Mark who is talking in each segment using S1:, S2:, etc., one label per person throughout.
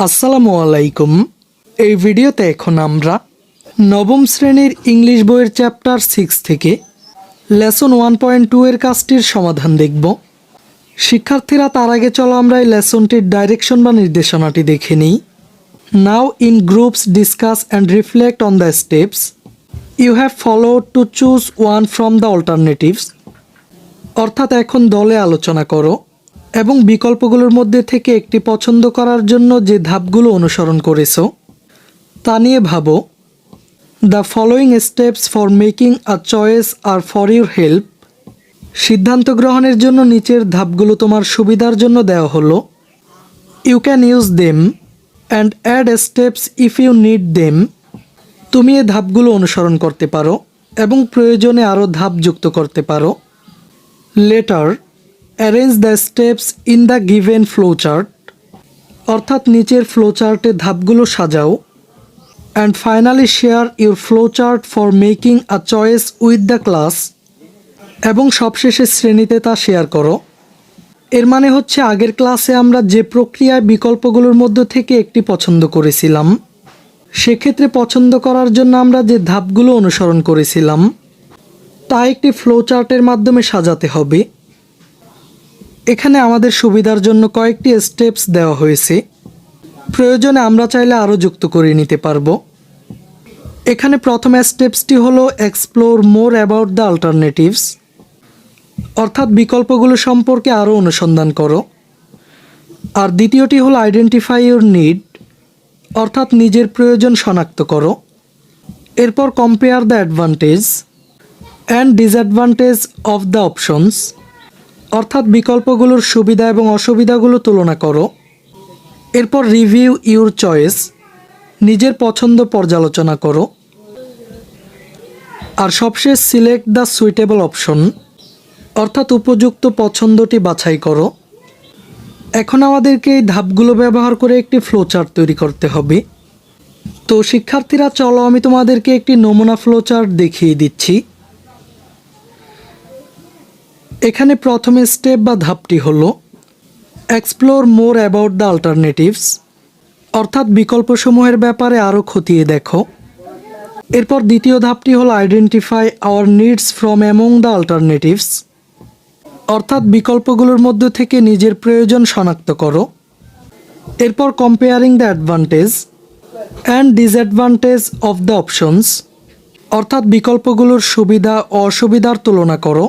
S1: আসসালামু আলাইকুম। এই ভিডিওতে এখন আমরা নবম শ্রেণীর ইংলিশ বইয়ের চ্যাপ্টার 6 থেকে লেসন 1.2 এর কাজটির সমাধান দেখব। শিক্ষার্থীরা, তার আগে চলো আমরা এই লেসনটির ডাইরেকশন বা নির্দেশনাটি দেখে নিই। Now in groups discuss and reflect on the steps you have followed to choose one from the alternatives. অর্থাৎ এখন দলে আলোচনা করো এবং বিকল্পগুলোর মধ্যে থেকে একটি পছন্দ করার জন্য যে ধাপগুলো অনুসরণ করেছো তা নিয়ে ভাবো। The following steps for making a choice are for your help. সিদ্ধান্ত গ্রহণের জন্য নিচের ধাপগুলো তোমার সুবিধার জন্য দেওয়া হলো। You can use them and add steps if you need them. তুমি এই ধাপগুলো অনুসরণ করতে পারো এবং প্রয়োজনে আরও ধাপ যুক্ত করতে পারো। Letter arrange the steps in the given flowchart. অর্থাৎ নিচের ফ্লোচার্টে ধাপগুলো সাজাও। And finally share your flowchart for making a choice with the class. এবং সবশেষে শ্রেণীতে তা শেয়ার করো। এর মানে হচ্ছে আগের ক্লাসে আমরা যে প্রক্রিয়ায় বিকল্পগুলোর মধ্য থেকে একটি পছন্দ করেছিলাম, সেক্ষেত্রে পছন্দ করার জন্য আমরা যে ধাপগুলো অনুসরণ করেছিলাম তা একটি ফ্লোচার্টের মাধ্যমে সাজাতে হবে। এখানে আমাদের সুবিধার জন্য কয়েকটি স্টেপস দেওয়া হয়েছে, প্রয়োজনে আমরা চাইলে আরও যুক্ত করে নিতে পারবো। এখানে প্রথম স্টেপসটি হলো explore more about the alternatives. অর্থাৎ বিকল্পগুলো সম্পর্কে আরও অনুসন্ধান করো। আর দ্বিতীয়টি হলো আইডেন্টিফাই ইউর নিড। অর্থাৎ নিজের প্রয়োজন শনাক্ত করো। এরপর compare the advantage and disadvantage of the options. অর্থাৎ বিকল্পগুলোর সুবিধা এবং অসুবিধাগুলো তুলনা করো। এরপর রিভিউ ইউর চয়েস। নিজের পছন্দ পর্যালোচনা করো। আর সবশেষ সিলেক্ট দ্য সুইটেবল অপশন। অর্থাৎ উপযুক্ত পছন্দটি বাছাই করো। এখন আমাদেরকে এই ধাপগুলো ব্যবহার করে একটি ফ্লোচার্ট তৈরি করতে হবে। তো শিক্ষার্থীরা, চলো আমি তোমাদেরকে একটি নমুনা ফ্লোচার্ট দেখিয়ে দিচ্ছি। এখানে প্রথম স্টেপ বা ধাপটি হলো explore more about the alternatives. অর্থাৎ বিকল্পসমূহের ব্যাপারে আরও খতিয়ে দেখো। এরপর দ্বিতীয় ধাপটি হলো identify our needs from among the alternatives. অর্থাৎ বিকল্পগুলোর মধ্য থেকে নিজের প্রয়োজন শনাক্ত করো। এরপর comparing the advantage and disadvantage of the options. অর্থাৎ বিকল্পগুলোর সুবিধা ও অসুবিধার তুলনা করো।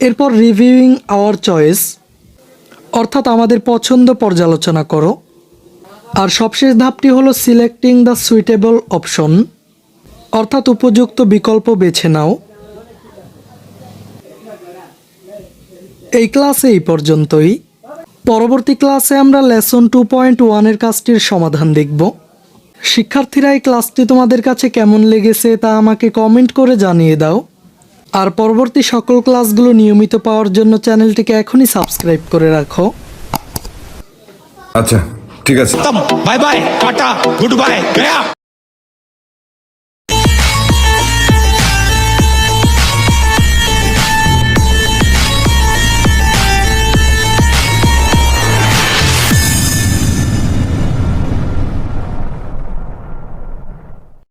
S1: এরপর রিভিউইং আওয়ার চয়েস। অর্থাৎ আমাদের পছন্দ পর্যালোচনা করো। আর সবশেষ ধাপটি হলো সিলেক্টিং দ্য সুইটেবল অপশন। অর্থাৎ উপযুক্ত বিকল্প বেছে নাও। এই ক্লাসে এই পর্যন্তই। পরবর্তী ক্লাসে আমরা লেসন 2.1 এর কাজটির সমাধান দেখব। শিক্ষার্থীরা, এই ক্লাসটি তোমাদের কাছে কেমন লেগেছে তা আমাকে কমেন্ট করে জানিয়ে দাও। আর পরবর্তী সকল ক্লাসগুলো নিয়মিত পাওয়ার জন্য চ্যানেলটিকে এখনই সাবস্ক্রাইব করে রাখো।
S2: আচ্ছা, ঠিক আছে।
S3: Bye bye, tata, good bye, Gaya.